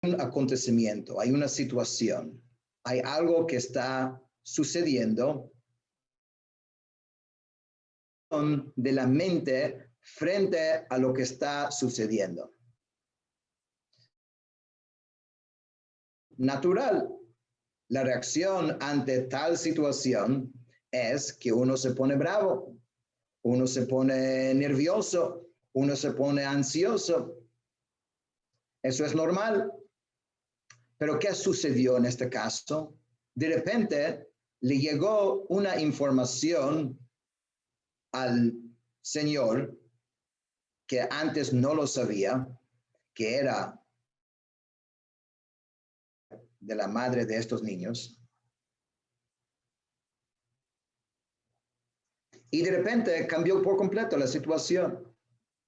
un acontecimiento, hay una situación, hay algo que está sucediendo de la mente frente a lo que está sucediendo. Natural, la reacción ante tal situación es que uno se pone bravo, uno se pone nervioso, uno se pone ansioso. Eso es normal. Pero ¿qué sucedió en este caso? De repente le llegó una información al Señor que antes no lo sabía, que era de la madre de estos niños. Y de repente cambió por completo la situación.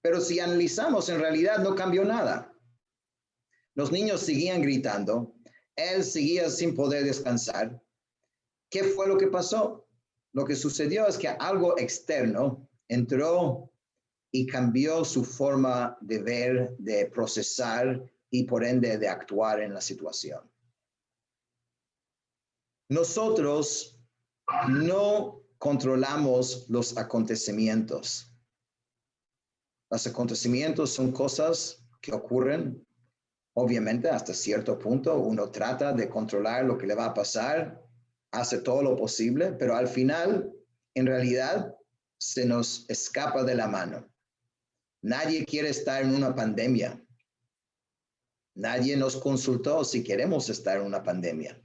Pero si analizamos, en realidad no cambió nada. Los niños seguían gritando. Él seguía sin poder descansar. ¿Qué fue lo que pasó? Lo que sucedió es que algo externo entró y cambió su forma de ver, de procesar y por ende de actuar en la situación. Nosotros no controlamos los acontecimientos. Los acontecimientos son cosas que ocurren. Obviamente, hasta cierto punto, uno trata de controlar lo que le va a pasar, hace todo lo posible, pero al final, en realidad, se nos escapa de la mano. Nadie quiere estar en una pandemia. Nadie nos consultó si queremos estar en una pandemia.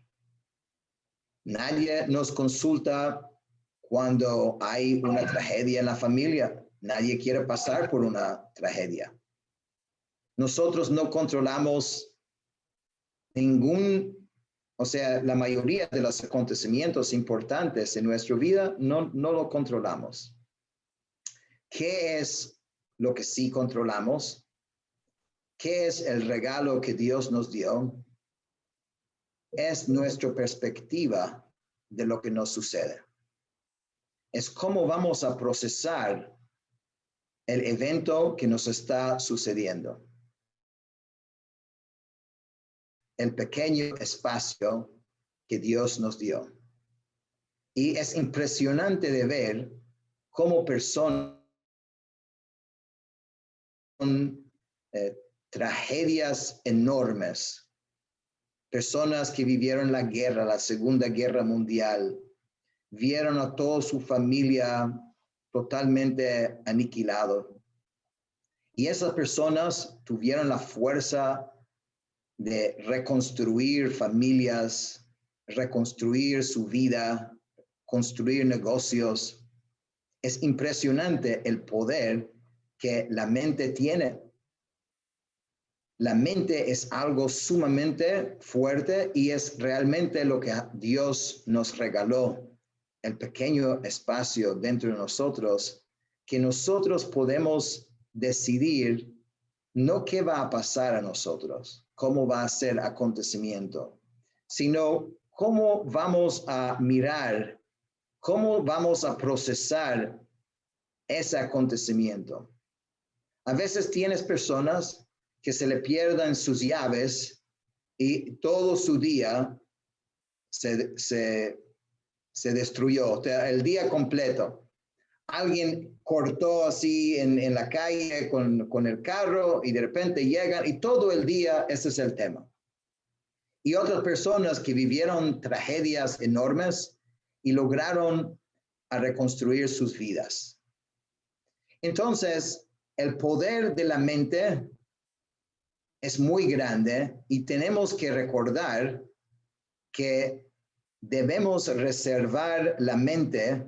Nadie nos consulta cuando hay una tragedia en la familia. Nadie quiere pasar por una tragedia. Nosotros no controlamos la mayoría de los acontecimientos importantes en nuestra vida no lo controlamos. ¿Qué es lo que sí controlamos? ¿Qué es el regalo que Dios nos dio? Es nuestra perspectiva de lo que nos sucede. Es cómo vamos a procesar el evento que nos está sucediendo. El pequeño espacio que Dios nos dio. Y es impresionante de ver cómo personas con tragedias enormes, personas que vivieron la guerra, la Segunda Guerra Mundial, vieron a toda su familia totalmente aniquilado. Y esas personas tuvieron la fuerza de reconstruir familias, reconstruir su vida, construir negocios. Es impresionante el poder que la mente tiene. La mente es algo sumamente fuerte y es realmente lo que Dios nos regaló, el pequeño espacio dentro de nosotros, que nosotros podemos decidir no qué va a pasar a nosotros, cómo va a ser acontecimiento, sino cómo vamos a mirar, cómo vamos a procesar ese acontecimiento. A veces tienes personas que se le pierdan sus llaves y todo su día se destruyó, el día completo. Alguien cortó así en la calle con el carro y de repente llegan y todo el día ese es el tema. Y otras personas que vivieron tragedias enormes y lograron a reconstruir sus vidas. Entonces, el poder de la mente es muy grande y tenemos que recordar que debemos reservar la mente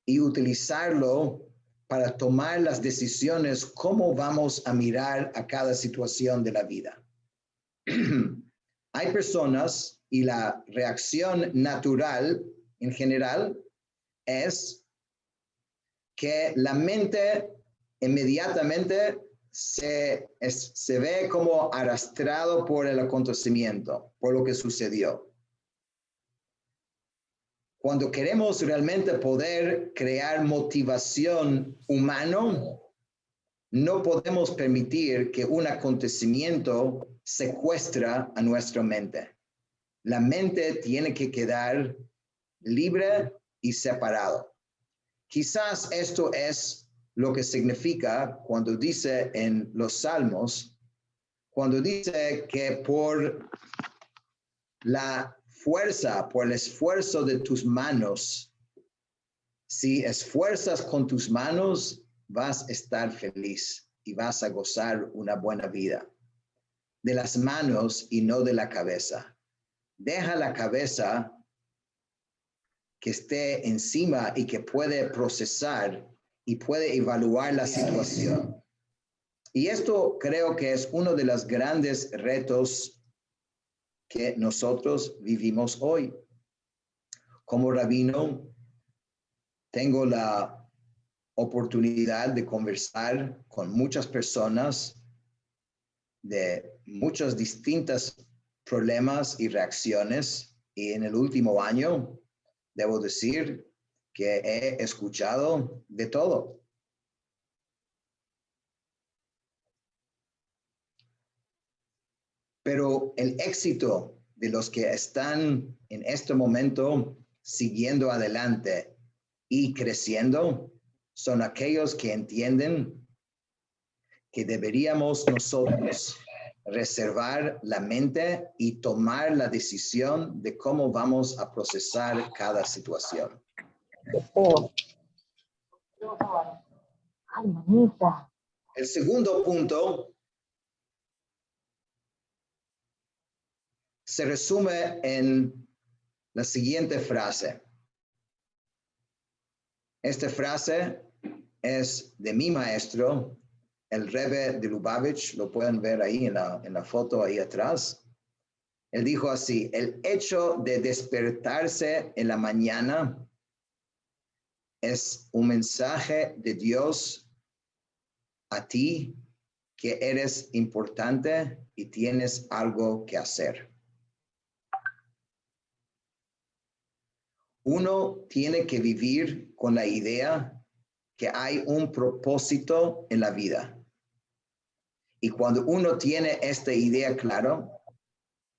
y utilizarlo para tomar las decisiones cómo vamos a mirar a cada situación de la vida. Hay personas y la reacción natural en general es que la mente inmediatamente se ve como arrastrado por el acontecimiento, por lo que sucedió. Cuando queremos realmente poder crear motivación humana, no podemos permitir que un acontecimiento secuestra a nuestra mente. La mente tiene que quedar libre y separado. Quizás esto es lo que significa cuando dice en los Salmos, cuando dice que por la fuerza, por el esfuerzo de tus manos, si esfuerzas con tus manos, vas a estar feliz y vas a gozar una buena vida. De las manos y no de la cabeza. Deja la cabeza que esté encima y que puede procesar y puede evaluar la situación. Y esto creo que es uno de los grandes retos que nosotros vivimos hoy. Como rabino, tengo la oportunidad de conversar con muchas personas de muchos distintos problemas y reacciones. Y en el último año, debo decir que he escuchado de todo. Pero el éxito de los que están en este momento siguiendo adelante y creciendo son aquellos que entienden que deberíamos nosotros reservar la mente y tomar la decisión de cómo vamos a procesar cada situación. Ay, mamita. El segundo punto se resume en la siguiente frase. Esta frase es de mi maestro, el Rebbe de Lubavitch, lo pueden ver ahí en la foto ahí atrás. Él dijo así: el hecho de despertarse en la mañana es un mensaje de Dios a ti que eres importante y tienes algo que hacer. Uno tiene que vivir con la idea que hay un propósito en la vida. Y cuando uno tiene esta idea clara,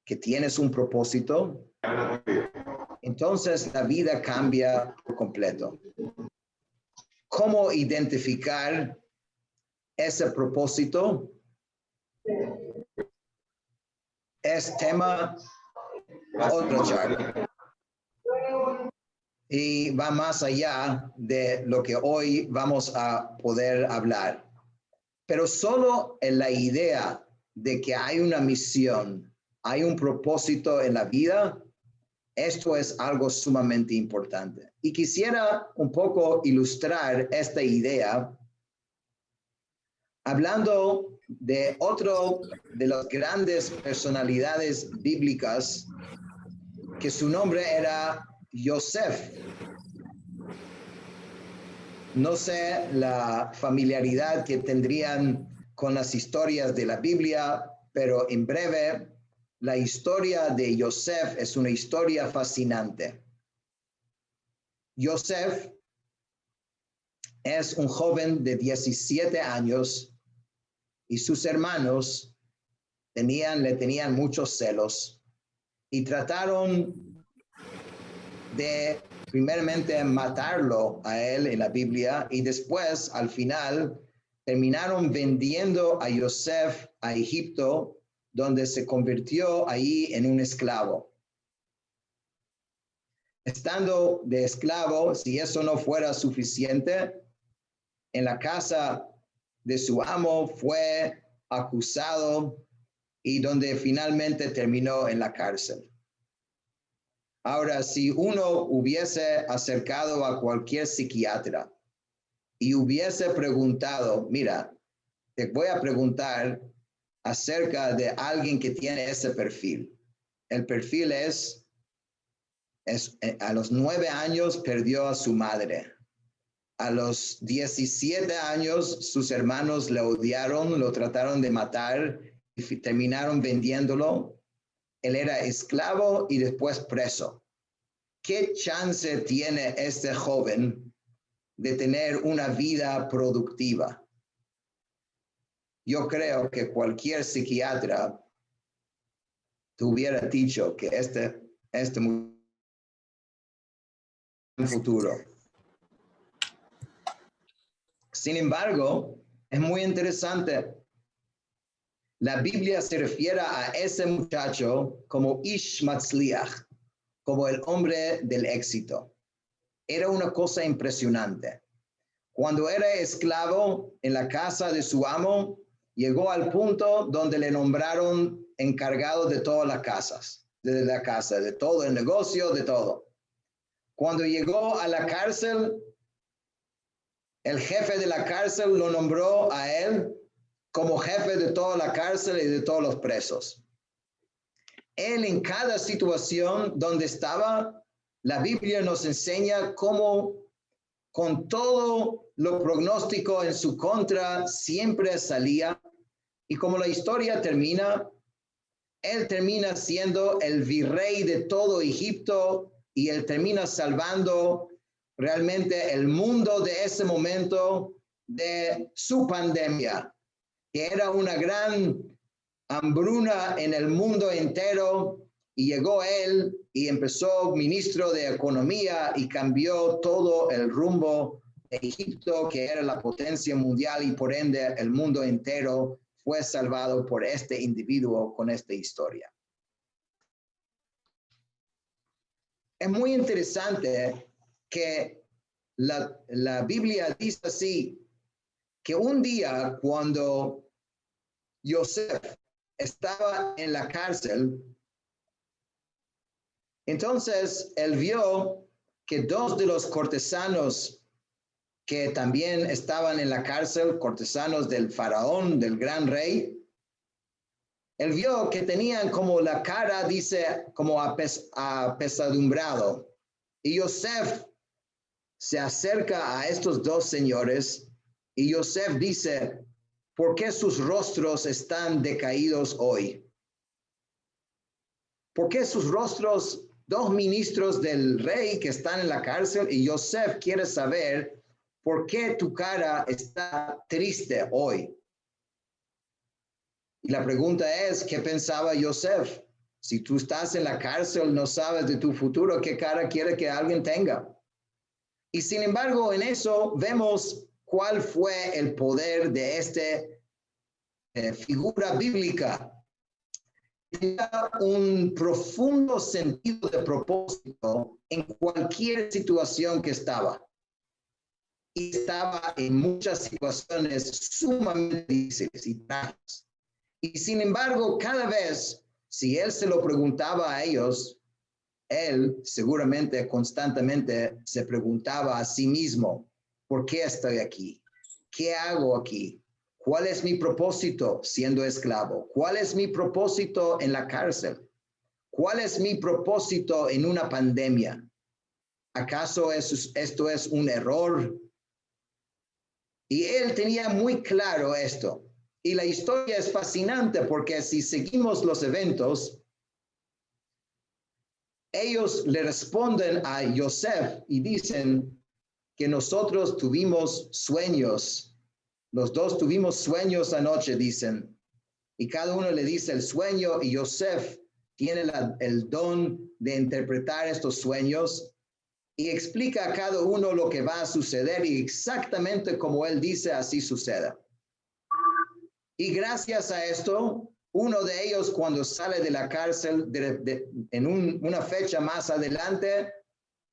que tienes un propósito, entonces la vida cambia por completo. ¿Cómo identificar ese propósito? Es tema otra charla. Y va más allá de lo que hoy vamos a poder hablar. Pero solo en la idea de que hay una misión, hay un propósito en la vida, esto es algo sumamente importante. Y quisiera un poco ilustrar esta idea hablando de otro de las grandes personalidades bíblicas, que su nombre era Yosef. No sé la familiaridad que tendrían con las historias de la Biblia, pero en breve, la historia de Yosef es una historia fascinante. Yosef es un joven de 17 años y sus hermanos le tenían muchos celos y trataron de primeramente matarlo a él en la Biblia y después al final terminaron vendiendo a Yosef a Egipto, donde se convirtió ahí en un esclavo. Estando de esclavo, si eso no fuera suficiente, en la casa de su amo fue acusado y donde finalmente terminó en la cárcel. Ahora, si uno hubiese acercado a cualquier psiquiatra y hubiese preguntado, mira, te voy a preguntar acerca de alguien que tiene ese perfil. El perfil es a los 9 años perdió a su madre. A los 17 años sus hermanos le odiaron, lo trataron de matar y terminaron vendiéndolo. Él era esclavo y después preso. ¿Qué chance tiene este joven de tener una vida productiva? Yo creo que cualquier psiquiatra te hubiera dicho que este futuro. Sin embargo, es muy interesante. La Biblia se refiere a ese muchacho como Ish Matzliach, como el hombre del éxito. Era una cosa impresionante. Cuando era esclavo en la casa de su amo, llegó al punto donde le nombraron encargado de todas las casas, de la casa, de todo el negocio, de todo. Cuando llegó a la cárcel, el jefe de la cárcel lo nombró a él como jefe de toda la cárcel y de todos los presos. Él en cada situación donde estaba, la Biblia nos enseña cómo con todo lo pronóstico en su contra siempre salía, y como la historia termina, él termina siendo el virrey de todo Egipto y él termina salvando realmente el mundo de ese momento de su pandemia, que era una gran hambruna en el mundo entero, y llegó él y empezó ministro de Economía y cambió todo el rumbo de Egipto, que era la potencia mundial, y por ende el mundo entero fue salvado por este individuo con esta historia. Es muy interesante que la Biblia dice así, que un día cuando Yosef estaba en la cárcel, entonces él vio que dos de los cortesanos que también estaban en la cárcel, cortesanos del faraón, del gran rey, él vio que tenían como la cara, dice, como apesadumbrado. Y Yosef se acerca a estos dos señores y Yosef dice, ¿por qué sus rostros están decaídos hoy? ¿Por qué sus rostros, dos ministros del rey que están en la cárcel, y Yosef quiere saber por qué tu cara está triste hoy? Y la pregunta es, ¿qué pensaba Yosef? Si tú estás en la cárcel, no sabes de tu futuro, ¿qué cara quiere que alguien tenga? Y sin embargo, en eso vemos cuál fue el poder de esta figura bíblica. Tenía un profundo sentido de propósito en cualquier situación que estaba. Y estaba en muchas situaciones sumamente difíciles y trágicas. Y sin embargo, cada vez, si él se lo preguntaba a ellos, él seguramente constantemente se preguntaba a sí mismo, ¿por qué estoy aquí? ¿Qué hago aquí? ¿Cuál es mi propósito siendo esclavo? ¿Cuál es mi propósito en la cárcel? ¿Cuál es mi propósito en una pandemia? ¿Acaso esto es un error? Y él tenía muy claro esto. Y la historia es fascinante porque si seguimos los eventos, ellos le responden a Yosef y dicen que nosotros tuvimos sueños. Los dos tuvimos sueños anoche, dicen. Y cada uno le dice el sueño, y Yosef tiene el don de interpretar estos sueños y explica a cada uno lo que va a suceder, y exactamente como él dice, así suceda. Y gracias a esto, uno de ellos, cuando sale de la cárcel en una fecha más adelante,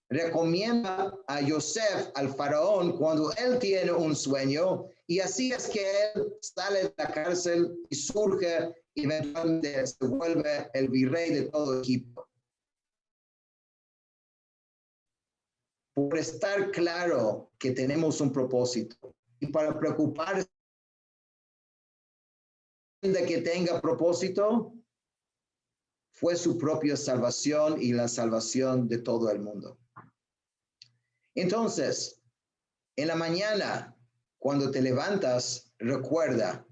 recomienda a Yosef al faraón cuando él tiene un sueño, y así es que él sale de la cárcel y surge y eventualmente se vuelve el virrey de todo Egipto. Por estar claro que tenemos un propósito y para preocuparse de que tenga propósito, fue su propia salvación y la salvación de todo el mundo. Entonces, en la mañana, cuando te levantas, recuerda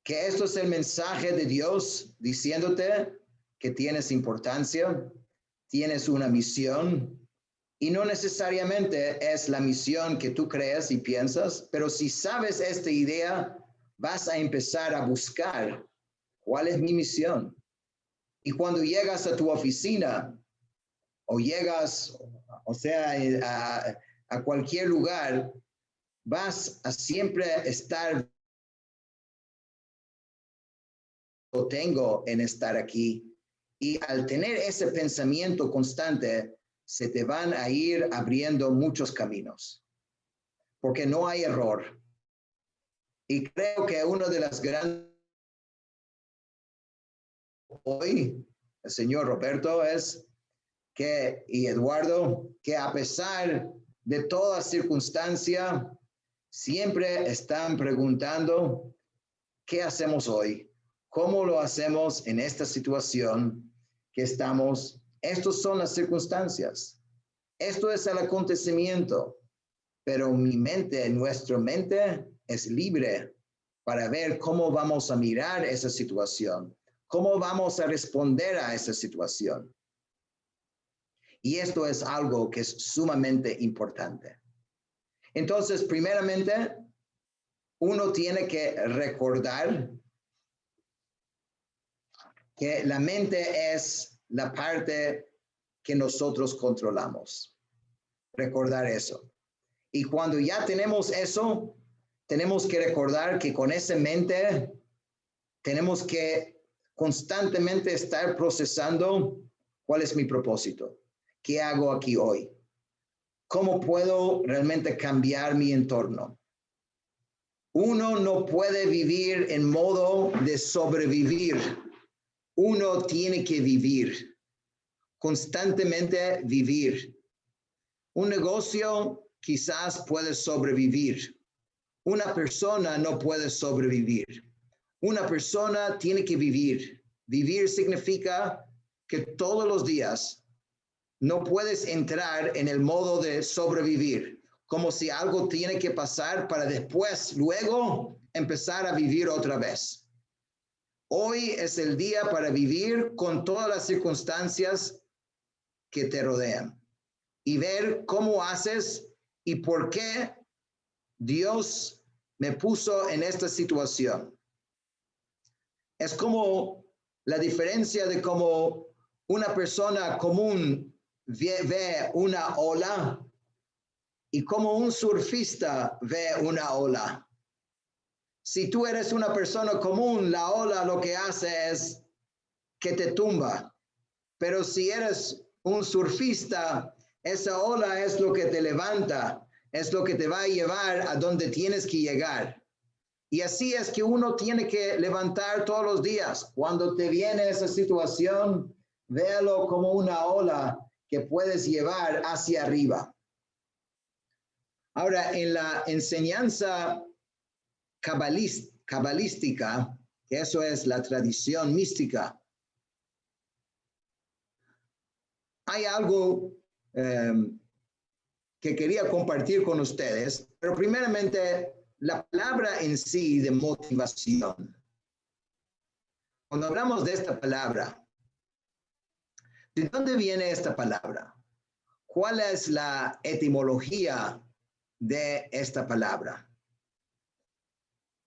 que esto es el mensaje de Dios diciéndote que tienes importancia, tienes una misión, y no necesariamente es la misión que tú crees y piensas, pero si sabes esta idea, vas a empezar a buscar cuál es mi misión, Y cuando llegas a tu oficina o llegas, o sea, a cualquier lugar, vas a siempre estar, lo tengo en estar aquí. Y al tener ese pensamiento constante, se te van a ir abriendo muchos caminos, porque no hay error. Y creo que uno de las grandes hoy, el señor Roberto, es que, y Eduardo, que a pesar de toda circunstancia, siempre están preguntando, ¿qué hacemos hoy? ¿Cómo lo hacemos en esta situación que estamos? Estas son las circunstancias. Esto es el acontecimiento, pero mi mente, nuestra mente es libre para ver cómo vamos a mirar esa situación, cómo vamos a responder a esa situación. Y esto es algo que es sumamente importante. Entonces, primeramente, uno tiene que recordar que la mente es la parte que nosotros controlamos. Recordar eso. Y cuando ya tenemos eso, tenemos que recordar que con esa mente tenemos que constantemente estar procesando cuál es mi propósito, qué hago aquí hoy, cómo puedo realmente cambiar mi entorno. Uno no puede vivir en modo de sobrevivir. Uno tiene que vivir, constantemente vivir. Un negocio quizás puede sobrevivir. Una persona no puede sobrevivir. Una persona tiene que vivir. Vivir significa que todos los días no puedes entrar en el modo de sobrevivir, como si algo tiene que pasar para después, luego, empezar a vivir otra vez. Hoy es el día para vivir con todas las circunstancias que te rodean y ver cómo haces y por qué Dios me puso en esta situación. Es como la diferencia de cómo una persona común ve una ola y como un surfista ve una ola. Si tú eres una persona común, la ola lo que hace es que te tumba. Pero si eres un surfista, esa ola es lo que te levanta, es lo que te va a llevar a donde tienes que llegar. Y así es que uno tiene que levantar todos los días. Cuando te viene esa situación, véalo como una ola que puedes llevar hacia arriba. Ahora, en la enseñanza cabalística, que eso es la tradición mística, hay algo que quería compartir con ustedes, pero primeramente la palabra en sí de motivación. Cuando hablamos de esta palabra, ¿de dónde viene esta palabra? ¿Cuál es la etimología de esta palabra?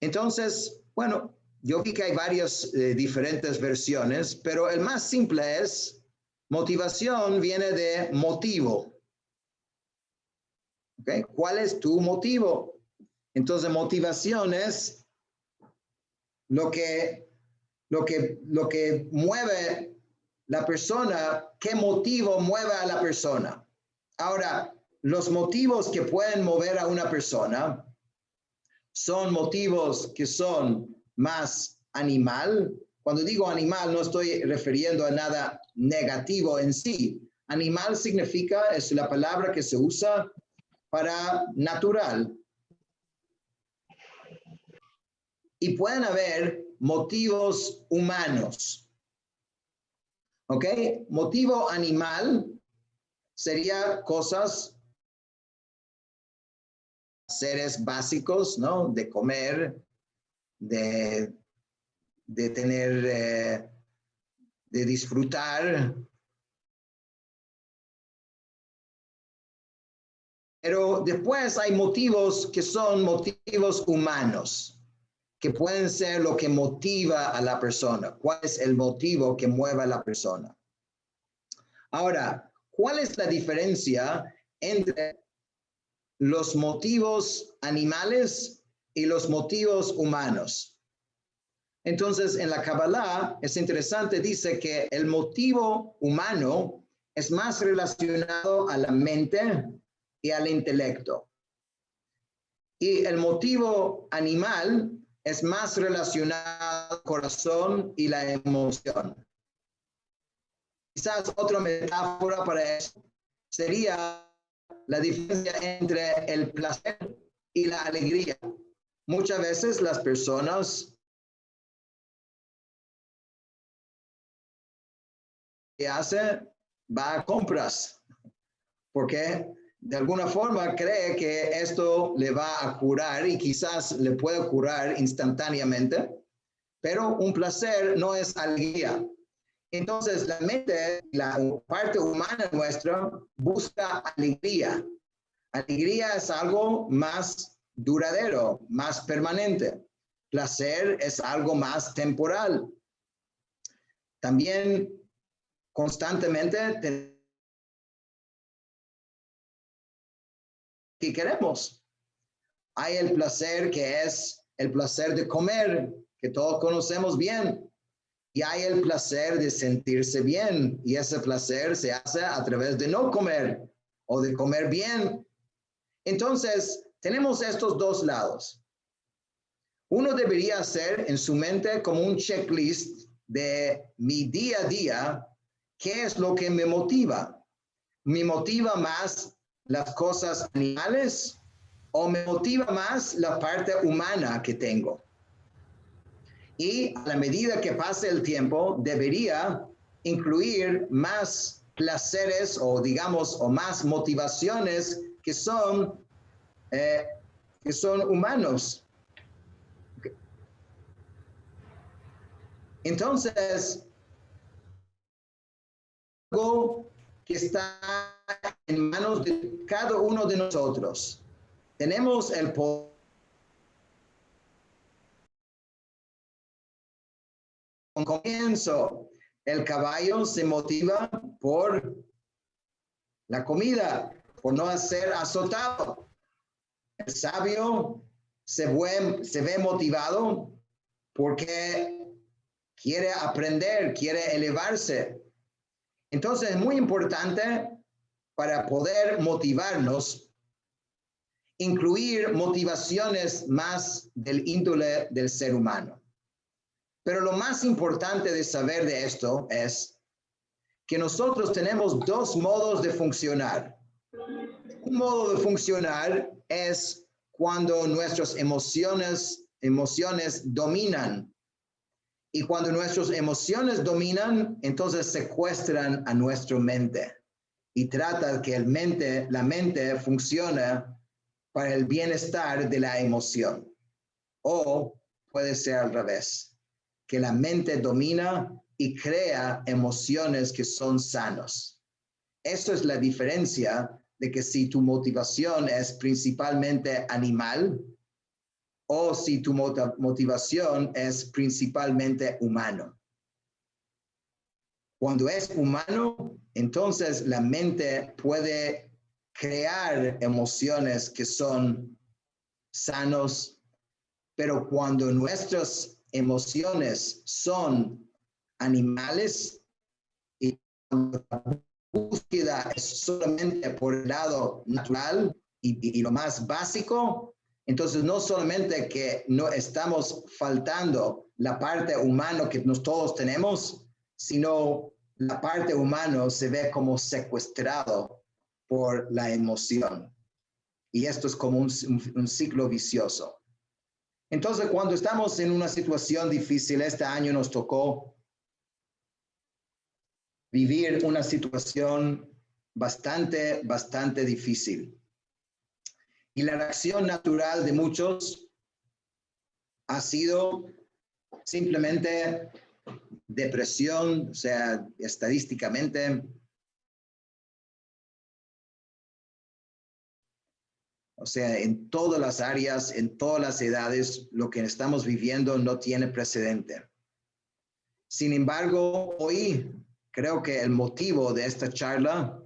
Entonces, bueno, yo vi que hay varias diferentes versiones, pero el más simple es motivación viene de motivo. ¿Okay? ¿Cuál es tu motivo? Entonces, motivación es lo que mueve la persona, qué motivo mueve a la persona. Ahora, los motivos que pueden mover a una persona son motivos que son más animal. Cuando digo animal, no estoy refiriendo a nada negativo en sí. Animal significa, es la palabra que se usa para natural. Y pueden haber motivos humanos. ¿Ok? Motivo animal sería cosas, seres básicos, ¿no? De comer, de tener, de disfrutar. Pero después hay motivos que son motivos humanos. que pueden ser lo que motiva a la persona. ¿Cuál es el motivo que mueve a la persona? Ahora, ¿cuál es la diferencia entre los motivos animales y los motivos humanos? Entonces, en la Kabbalah es interesante, dice que el motivo humano es más relacionado a la mente y al intelecto. Y el motivo animal es más relacionado al corazón y la emoción. Quizás otra metáfora para eso sería la diferencia entre el placer y la alegría. Muchas veces las personas que hacen va a compras porque de alguna forma cree que esto le va a curar y quizás le puede curar instantáneamente, pero un placer no es alegría. Entonces la mente, la parte humana nuestra busca alegría. Alegría es algo más duradero, más permanente. Placer es algo más temporal. También constantemente que queremos. Hay el placer que es el placer de comer, que todos conocemos bien. Y hay el placer de sentirse bien. Y ese placer se hace a través de no comer o de comer bien. Entonces, tenemos estos dos lados. Uno debería hacer en su mente como un checklist de mi día a día, qué es lo que me motiva. ¿Me motiva más las cosas animales o me motiva más la parte humana que tengo? Y a la medida que pase el tiempo, debería incluir más placeres o digamos, o más motivaciones que son humanos. Entonces, algo que está en manos de cada uno de nosotros. Tenemos el poder. Comienzo, el caballo se motiva por la comida, por no ser azotado. El sabio se ve motivado porque quiere aprender, quiere elevarse. Entonces es muy importante para poder motivarnos, incluir motivaciones más del índole del ser humano. Pero lo más importante de saber de esto es que nosotros tenemos dos modos de funcionar. Un modo de funcionar es cuando nuestras emociones dominan. Y cuando nuestras emociones dominan, entonces secuestran a nuestra mente y trata que la mente funcione para el bienestar de la emoción. O puede ser al revés, que la mente domina y crea emociones que son sanos. Eso es la diferencia de que si tu motivación es principalmente animal o si tu motivación es principalmente humano. Cuando es humano, entonces la mente puede crear emociones que son sanos, pero cuando nuestras emociones son animales y la búsqueda es solamente por el lado natural y lo más básico, entonces no solamente que no estamos faltando la parte humana que todos tenemos, sino la parte humana se ve como secuestrado por la emoción. Y esto es como un ciclo vicioso. Entonces, cuando estamos en una situación difícil, este año nos tocó vivir una situación bastante difícil. Y la reacción natural de muchos ha sido simplemente depresión, o sea, estadísticamente. O sea, en todas las áreas, en todas las edades, lo que estamos viviendo no tiene precedente. Sin embargo, hoy creo que el motivo de esta charla,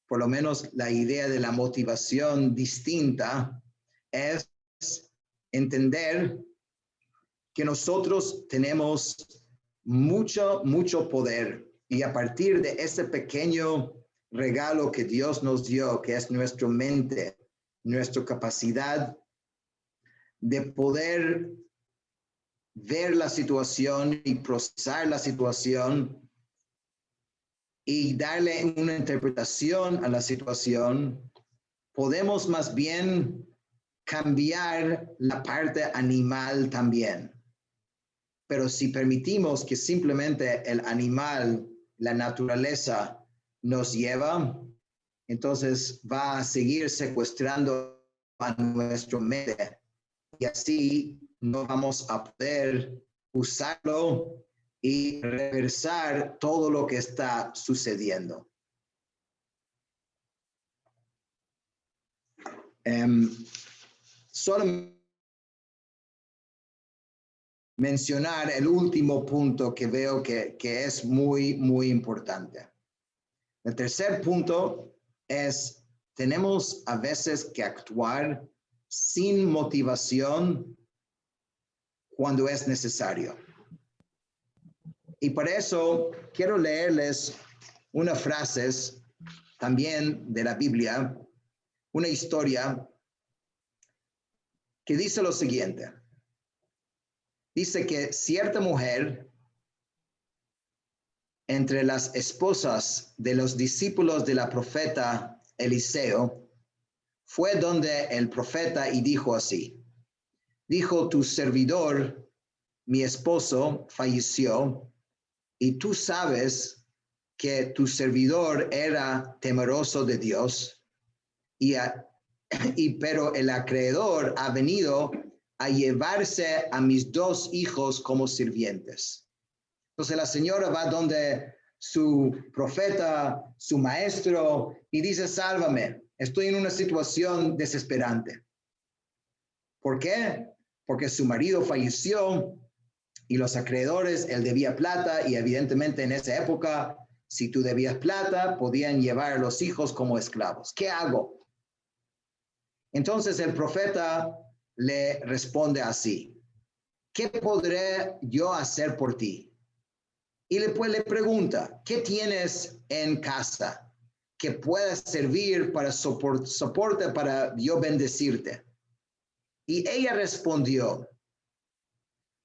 por lo menos la idea de la motivación distinta, es entender que nosotros tenemos mucho poder, y a partir de ese pequeño regalo que Dios nos dio, que es nuestra mente, nuestra capacidad de poder ver la situación y procesar la situación y darle una interpretación a la situación, podemos más bien cambiar la parte animal también. Pero si permitimos que simplemente el animal, la naturaleza, nos lleva, entonces va a seguir secuestrando a nuestra mente y así no vamos a poder usarlo y reversar todo lo que está sucediendo. Solo mencionar el último punto que veo que es muy importante. El tercer punto es, tenemos a veces que actuar sin motivación cuando es necesario. Y por eso quiero leerles unas frases también de la Biblia, una historia que dice lo siguiente. Dice que cierta mujer entre las esposas de los discípulos de la profeta Eliseo fue donde el profeta y dijo así: dijo, tu servidor, mi esposo, falleció, y tú sabes que tu servidor era temeroso de Dios, pero el acreedor ha venido a llevarse a mis 2 hijos como sirvientes. Entonces la señora va donde su profeta, su maestro, y dice, sálvame, estoy en una situación desesperante. ¿Por qué? Porque su marido falleció y los acreedores, él debía plata, y evidentemente en esa época, si tú debías plata, podían llevar a los hijos como esclavos. ¿Qué hago? Entonces el profeta le responde así: ¿qué podré yo hacer por ti? Y después le pregunta, ¿qué tienes en casa que pueda servir para soporte para yo bendecirte? Y ella respondió,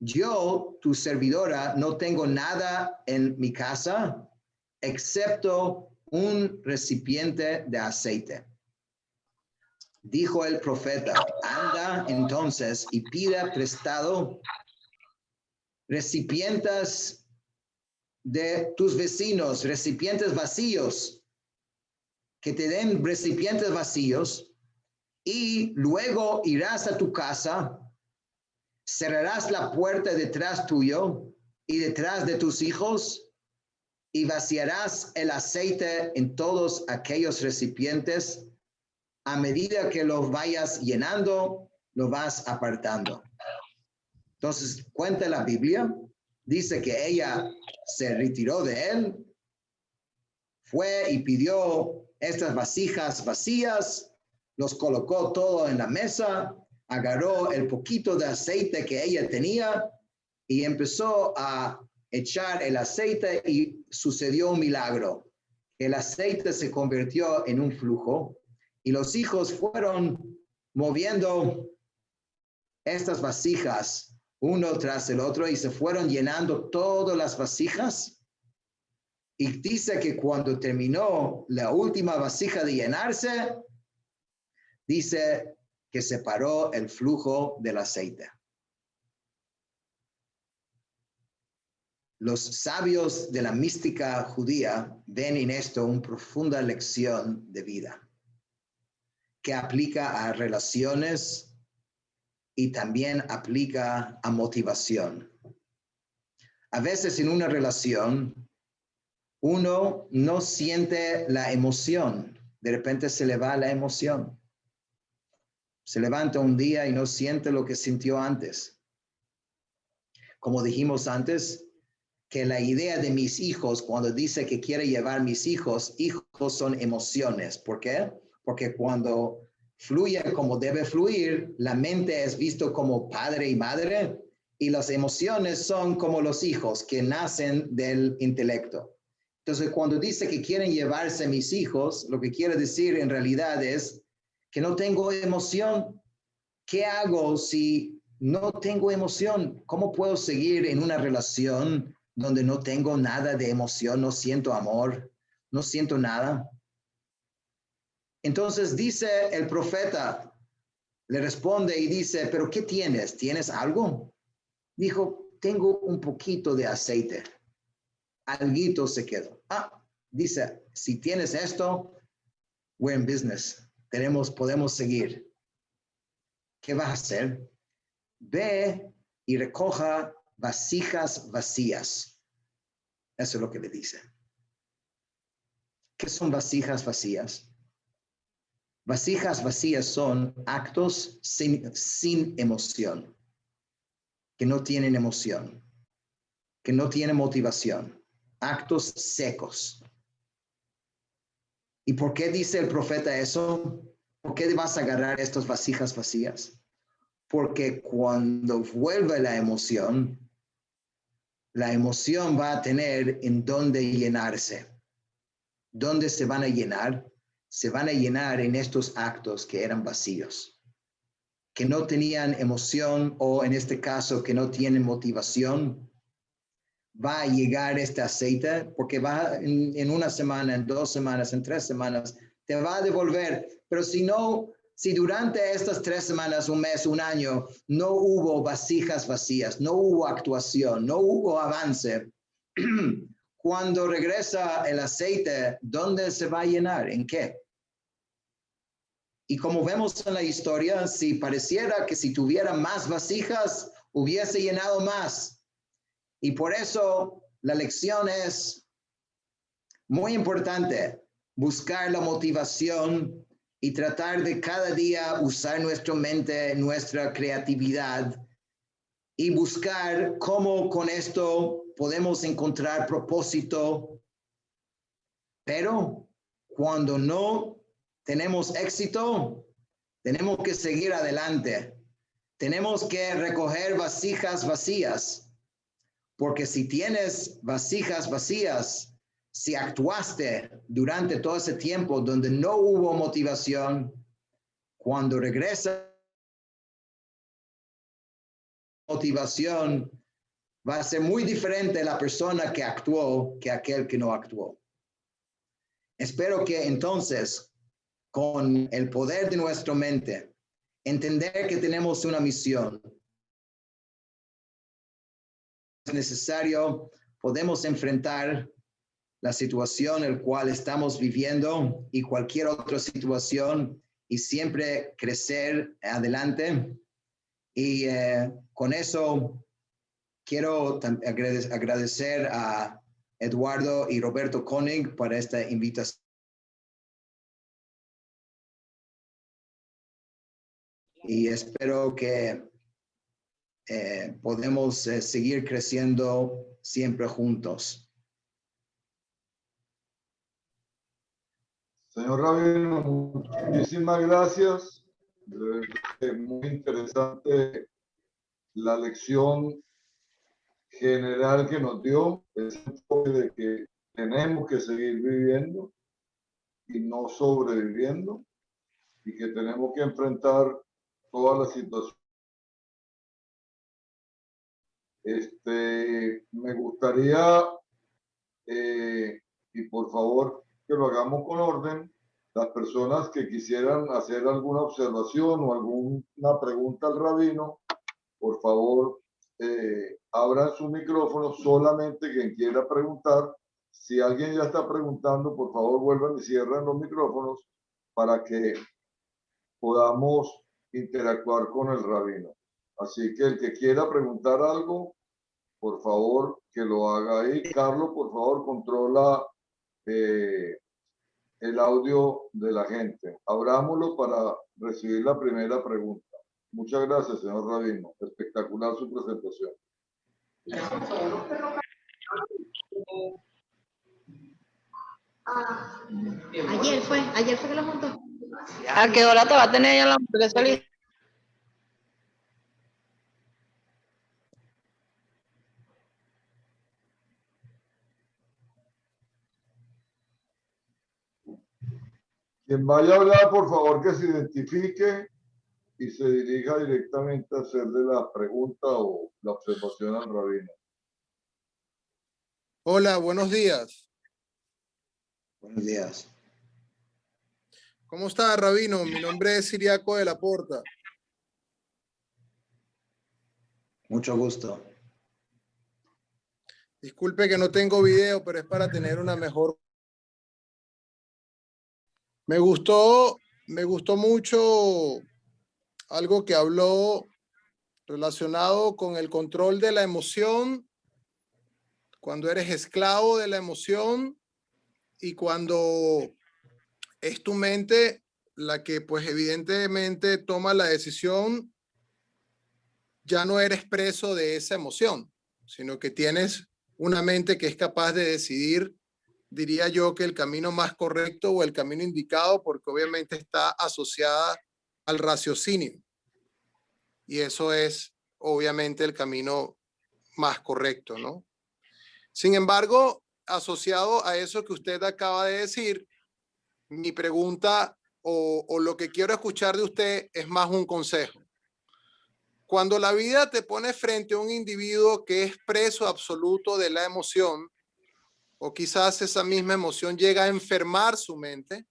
yo, tu servidora, no tengo nada en mi casa excepto un recipiente de aceite. Dijo el profeta, anda entonces y pida prestado recipientes de tus vecinos, recipientes vacíos, que te den recipientes vacíos, y luego irás a tu casa, cerrarás la puerta detrás tuyo y detrás de tus hijos, y vaciarás el aceite en todos aquellos recipientes. A medida que los vayas llenando, lo vas apartando. Entonces, cuenta la Biblia, dice que ella se retiró de él, fue y pidió estas vasijas vacías, los colocó todo en la mesa, agarró el poquito de aceite que ella tenía y empezó a echar el aceite, y sucedió un milagro. El aceite se convirtió en un flujo y los hijos fueron moviendo estas vasijas uno tras el otro y se fueron llenando todas las vasijas. Y dice que cuando terminó la última vasija de llenarse, dice que se paró el flujo del aceite. Los sabios de la mística judía ven en esto una profunda lección de vida que aplica a relaciones y también aplica a motivación. A veces en una relación uno no siente la emoción, de repente se le va la emoción. Se levanta un día y no siente lo que sintió antes. Como dijimos antes, que la idea de mis hijos, cuando dice que quiere llevar mis hijos son emociones. ¿Por qué? Porque cuando fluye como debe fluir, la mente es visto como padre y madre, y las emociones son como los hijos que nacen del intelecto. Entonces, cuando dice que quieren llevarse mis hijos, lo que quiere decir en realidad es que no tengo emoción. ¿Qué hago si no tengo emoción? ¿Cómo puedo seguir en una relación donde no tengo nada de emoción, no siento amor, no siento nada? Entonces dice el profeta, le responde y dice, ¿pero qué tienes? ¿Tienes algo? Dijo, tengo un poquito de aceite. Alguito se quedó. Dice, si tienes esto, we're in business. Podemos seguir. ¿Qué vas a hacer? Ve y recoja vasijas vacías. Eso es lo que le dice. ¿Qué son vasijas vacías? Vasijas vacías son actos sin emoción, que no tienen emoción, que no tienen motivación, actos secos. ¿Y por qué dice el profeta eso? ¿Por qué vas a agarrar estas vasijas vacías? Porque cuando vuelve la emoción va a tener en dónde llenarse. ¿Dónde se van a llenar? Se van a llenar en estos actos que eran vacíos, que no tenían emoción o en este caso que no tienen motivación. Va a llegar este aceite porque va en una semana, en 2 semanas, en 3 semanas, te va a devolver. Pero si durante estas 3 semanas, un mes, un año, no hubo vasijas vacías, no hubo actuación, no hubo avance, cuando regresa el aceite, ¿dónde se va a llenar? ¿En qué? Y como vemos en la historia, si pareciera que si tuviera más vasijas, hubiese llenado más. Y por eso la lección es muy importante, buscar la motivación y tratar de cada día usar nuestra mente, nuestra creatividad y buscar cómo con esto podemos encontrar propósito. Pero cuando no tenemos éxito, tenemos que seguir adelante. Tenemos que recoger vasijas vacías, porque si tienes vasijas vacías, si actuaste durante todo ese tiempo donde no hubo motivación, cuando regresa motivación, va a ser muy diferente la persona que actuó que aquel que no actuó. Espero que entonces, con el poder de nuestra mente, entender que tenemos una misión. Es necesario, podemos enfrentar la situación en la cual estamos viviendo y cualquier otra situación y siempre crecer adelante. Y con eso quiero agradecer a Eduardo y Roberto Koenig para esta invitación. Y espero que podemos seguir creciendo siempre juntos. Señor Rabino, muchísimas gracias. Muy interesante la lección general que nos dio, ese enfoque de que tenemos que seguir viviendo y no sobreviviendo, y que tenemos que enfrentar todas las situaciones. Me gustaría, y por favor que lo hagamos con orden, las personas que quisieran hacer alguna observación o alguna pregunta al rabino, por favor, abran su micrófono, solamente quien quiera preguntar. Si alguien ya está preguntando, por favor, vuelvan y cierren los micrófonos para que podamos interactuar con el rabino. Así que el que quiera preguntar algo, por favor, que lo haga ahí. Carlos, por favor, controla el el audio de la gente. Abrámoslo para recibir la primera pregunta. Muchas gracias, señor Rabino. Espectacular su presentación. Ayer fue que lo juntó. ¿A qué hora te va a tener ya la hamburguesa lista? Quien vaya a hablar, por favor, que se identifique y se dirija directamente a hacerle la pregunta o la observación al rabino. Hola, buenos días. Buenos días. ¿Cómo está, Rabino? Mi nombre es Siriaco de la Porta. Mucho gusto. Disculpe que no tengo video, pero es para tener una mejor. Me gustó mucho algo que habló relacionado con el control de la emoción, cuando eres esclavo de la emoción y cuando es tu mente la que pues evidentemente toma la decisión, ya no eres preso de esa emoción, sino que tienes una mente que es capaz de decidir, diría yo, que el camino más correcto o el camino indicado, porque obviamente está asociada al raciocinio. Y eso es obviamente el camino más correcto, ¿no? Sin embargo, asociado a eso que usted acaba de decir, mi pregunta o lo que quiero escuchar de usted es más un consejo. Cuando la vida te pone frente a un individuo que es preso absoluto de la emoción, o quizás esa misma emoción llega a enfermar su mente,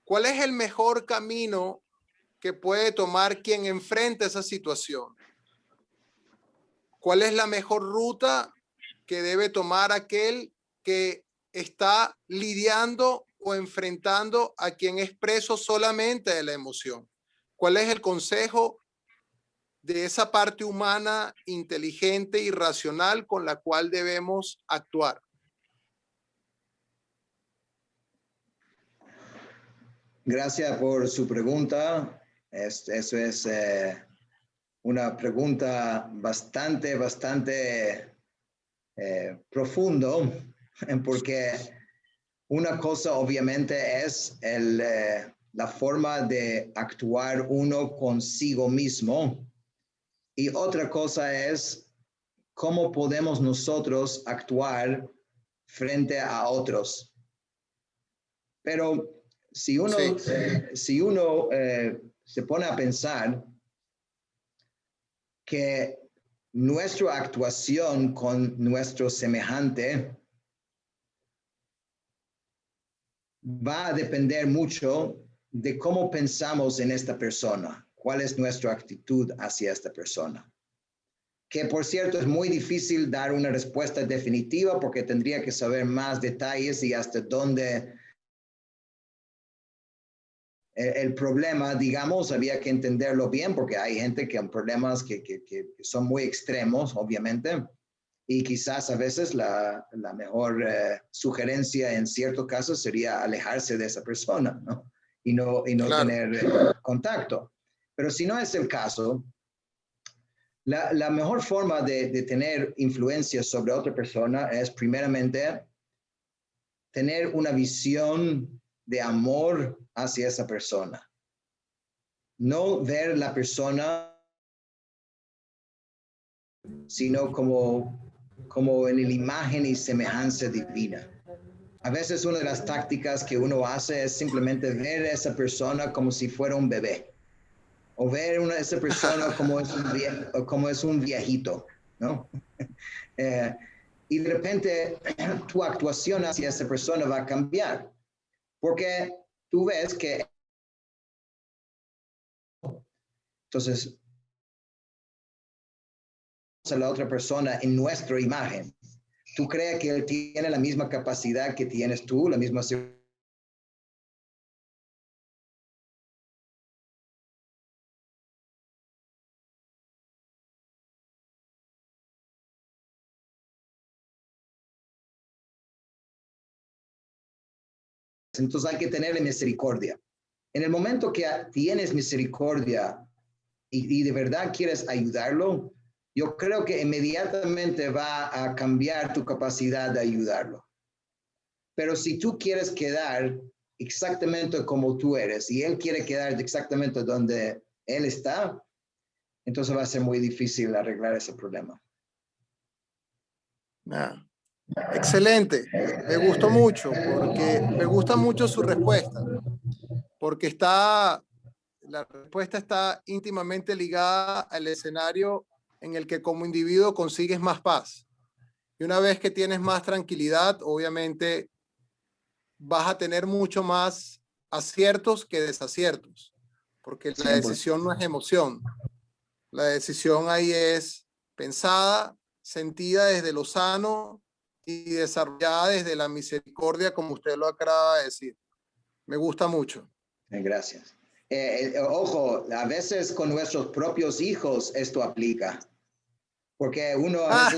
¿cuál es el mejor camino que puede tomar quien enfrenta esa situación? ¿Cuál es la mejor ruta que debe tomar aquel que está lidiando o enfrentando a quien es preso solamente de la emoción? ¿Cuál es el consejo de esa parte humana, inteligente y racional con la cual debemos actuar? Gracias por su pregunta. Eso es una pregunta bastante profundo, porque una cosa obviamente es la forma de actuar uno consigo mismo y otra cosa es cómo podemos nosotros actuar frente a otros. Pero si uno, Sí. Se pone a pensar que nuestra actuación con nuestro semejante va a depender mucho de cómo pensamos en esta persona, cuál es nuestra actitud hacia esta persona. Que por cierto es muy difícil dar una respuesta definitiva porque tendría que saber más detalles y hasta dónde el problema, digamos, había que entenderlo bien porque hay gente que han problemas que son muy extremos, obviamente, y quizás a veces la mejor sugerencia en ciertos casos sería alejarse de esa persona, ¿no? Y no Claro. tener contacto. Pero si no es el caso, la mejor forma de tener influencia sobre otra persona es primeramente tener una visión de amor hacia esa persona. No ver la persona, sino como en la imagen y semejanza divina. A veces una de las tácticas que uno hace es simplemente ver a esa persona como si fuera un bebé. O ver a esa persona como es un viejito, ¿no? Y de repente tu actuación hacia esa persona va a cambiar. Porque tú ves que entonces a la otra persona en nuestra imagen. ¿Tú crees que él tiene la misma capacidad que tienes tú, la misma Entonces hay que tener misericordia. En el momento que tienes misericordia y de verdad quieres ayudarlo, yo creo que inmediatamente va a cambiar tu capacidad de ayudarlo. Pero si tú quieres quedar exactamente como tú eres y él quiere quedar exactamente donde él está, entonces va a ser muy difícil arreglar ese problema. Excelente. Me gustó mucho porque me gusta mucho su respuesta, porque la respuesta está íntimamente ligada al escenario en el que como individuo consigues más paz. Y una vez que tienes más tranquilidad, obviamente vas a tener mucho más aciertos que desaciertos, porque la decisión no es emoción. La decisión ahí es pensada, sentida desde lo sano y desarrollada desde la misericordia, como usted lo acaba de decir. Me gusta mucho. Gracias. Ojo, a veces con nuestros propios hijos esto aplica. Porque uno a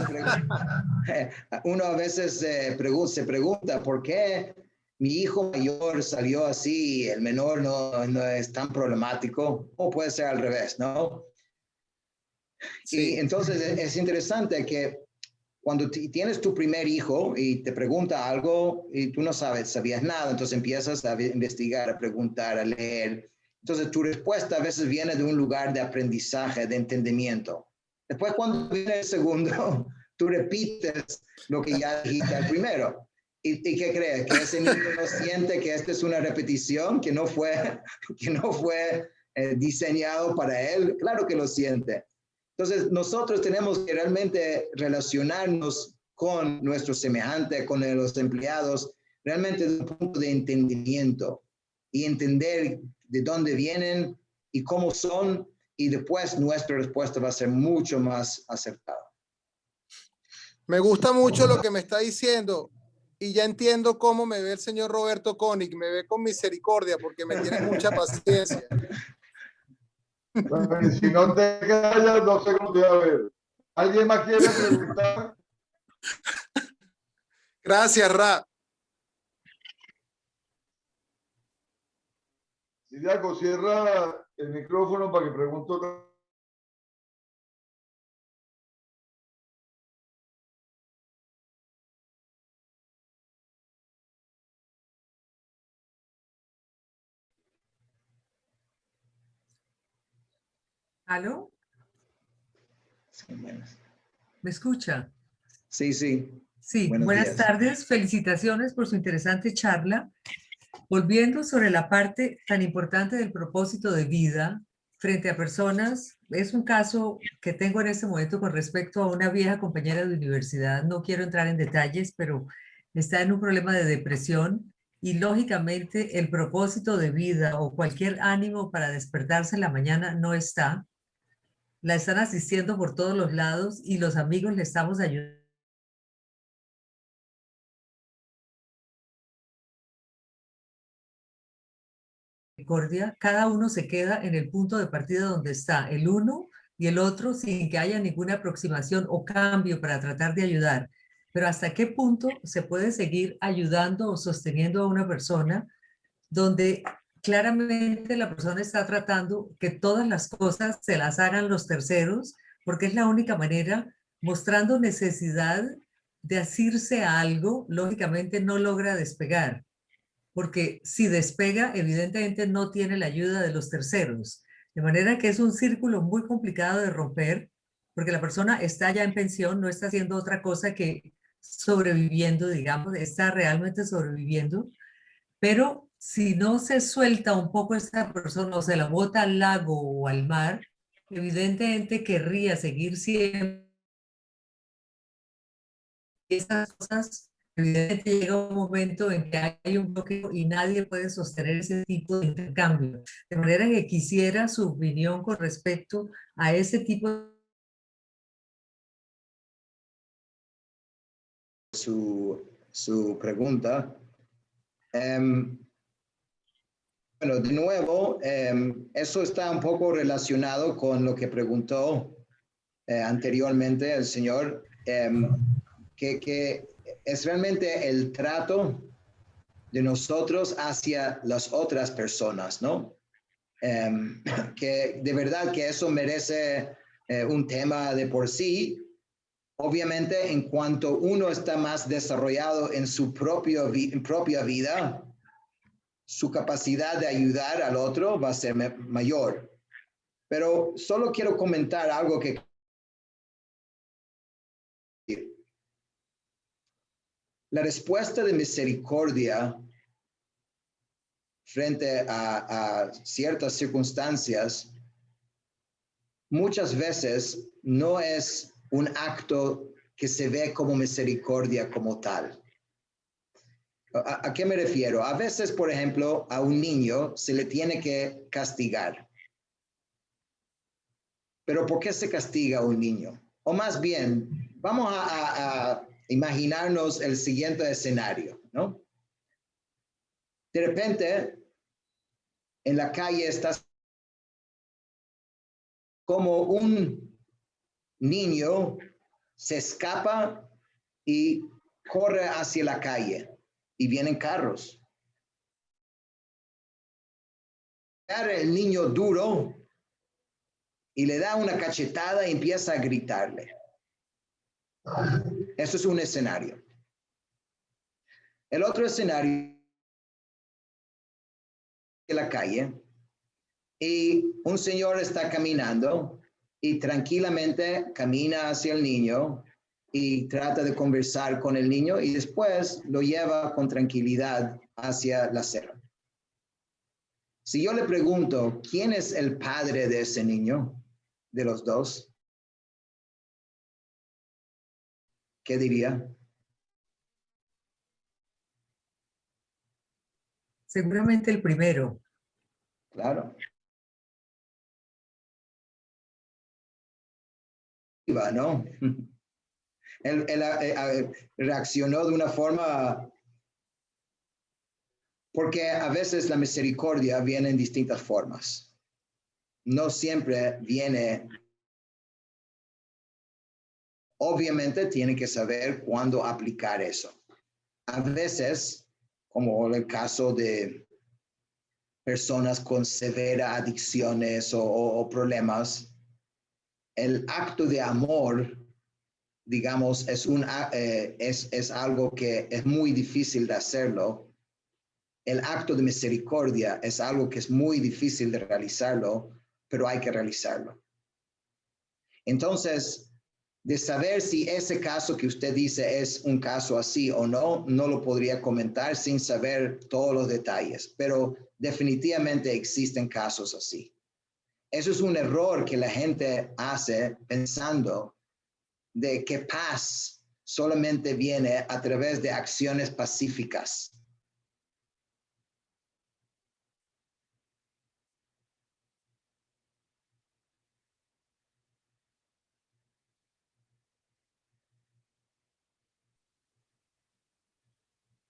veces, se pregunta, ¿por qué mi hijo mayor salió así y el menor no es tan problemático? O puede ser al revés, ¿no? Sí. Y entonces es interesante que cuando tienes tu primer hijo y te pregunta algo y tú no sabías nada, entonces empiezas a investigar, a preguntar, a leer. Entonces tu respuesta a veces viene de un lugar de aprendizaje, de entendimiento. Después cuando viene el segundo, tú repites lo que ya dijiste al primero. ¿Y qué crees? ¿Que ese niño no siente que esta es una repetición, que no fue diseñado para él? Claro que lo siente. Entonces, nosotros tenemos que realmente relacionarnos con nuestros semejantes, con los empleados, realmente de un punto de entendimiento y entender de dónde vienen y cómo son, y después nuestra respuesta va a ser mucho más acertada. Me gusta mucho lo que me está diciendo y ya entiendo cómo me ve el señor Roberto Koenig. Me ve con misericordia porque me tiene mucha paciencia. Bueno, si no te callas, no sé cómo te va a ver. ¿Alguien más quiere preguntar? Gracias, Ra. Siriaco, cierra el micrófono para que pregunte otra. ¿Aló? ¿Me escucha? Sí, sí. Sí, buenas tardes. Felicitaciones por su interesante charla. Volviendo sobre la parte tan importante del propósito de vida frente a personas, es un caso que tengo en este momento con respecto a una vieja compañera de universidad. No quiero entrar en detalles, pero está en un problema de depresión y lógicamente el propósito de vida o cualquier ánimo para despertarse en la mañana no está. La están asistiendo por todos los lados y los amigos le estamos ayudando. Cada uno se queda en el punto de partida donde está el uno y el otro sin que haya ninguna aproximación o cambio para tratar de ayudar. Pero ¿hasta qué punto se puede seguir ayudando o sosteniendo a una persona donde claramente la persona está tratando que todas las cosas se las hagan los terceros, porque es la única manera, mostrando necesidad de asirse a algo, lógicamente no logra despegar? Porque si despega, evidentemente no tiene la ayuda de los terceros. De manera que es un círculo muy complicado de romper, porque la persona está ya en pensión, no está haciendo otra cosa que sobreviviendo, digamos, está realmente sobreviviendo, pero si no se suelta un poco esta persona o se la bota al lago o al mar, evidentemente querría seguir siempre esas cosas. Evidentemente llega un momento en que hay un bloqueo y nadie puede sostener ese tipo de intercambio. De manera que quisiera su opinión con respecto a ese tipo de... Su pregunta. Bueno, de nuevo, eso está un poco relacionado con lo que preguntó anteriormente el señor, que es realmente el trato de nosotros hacia las otras personas, ¿no? Que de verdad que eso merece un tema de por sí. Obviamente, en cuanto uno está más desarrollado en su propia vida, su capacidad de ayudar al otro va a ser mayor. Pero solo quiero comentar algo que la respuesta de misericordia frente a ciertas circunstancias muchas veces no es un acto que se ve como misericordia como tal. ¿A qué me refiero? A veces, por ejemplo, a un niño se le tiene que castigar. ¿Pero por qué se castiga a un niño? O más bien, vamos a imaginarnos el siguiente escenario, ¿no? De repente, en la calle estás como un niño se escapa y corre hacia la calle y vienen carros. El niño duro y le da una cachetada y empieza a gritarle. Eso es un escenario. El otro escenario es la calle y un señor está caminando y tranquilamente camina hacia el niño y trata de conversar con el niño y después lo lleva con tranquilidad hacia la acera. Si yo le pregunto, ¿quién es el padre de ese niño, de los dos? ¿Qué diría? Seguramente el primero. Claro. ¿No? Él reaccionó de una forma, porque a veces la misericordia viene en distintas formas. No siempre viene. Obviamente tiene que saber cuándo aplicar eso. A veces, como el caso de personas con severas adicciones o problemas, el acto de amor, digamos, es algo que es muy difícil de hacerlo. El acto de misericordia es algo que es muy difícil de realizarlo, pero hay que realizarlo. Entonces, de saber si ese caso que usted dice es un caso así o no, no lo podría comentar sin saber todos los detalles, pero definitivamente existen casos así. Eso es un error que la gente hace pensando de que paz solamente viene a través de acciones pacíficas.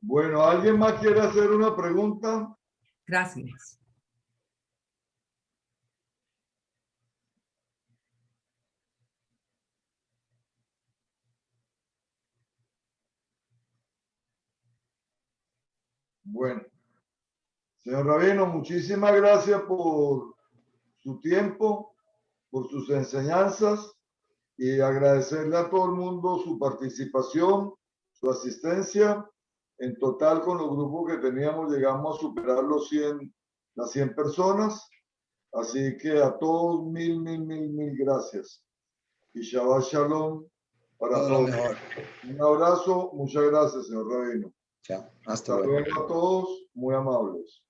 Bueno, ¿alguien más quiere hacer una pregunta? Gracias. Bueno, señor Rabino, muchísimas gracias por su tiempo, por sus enseñanzas y agradecerle a todo el mundo su participación, su asistencia. En total, con los grupos que teníamos, llegamos a superar las 100 personas. Así que a todos, mil gracias. Y Shabbat Shalom para Todo lo todos. mejor. Un abrazo, muchas gracias, señor Rabino. Chao. Hasta Hasta luego. luego a todos, muy amables.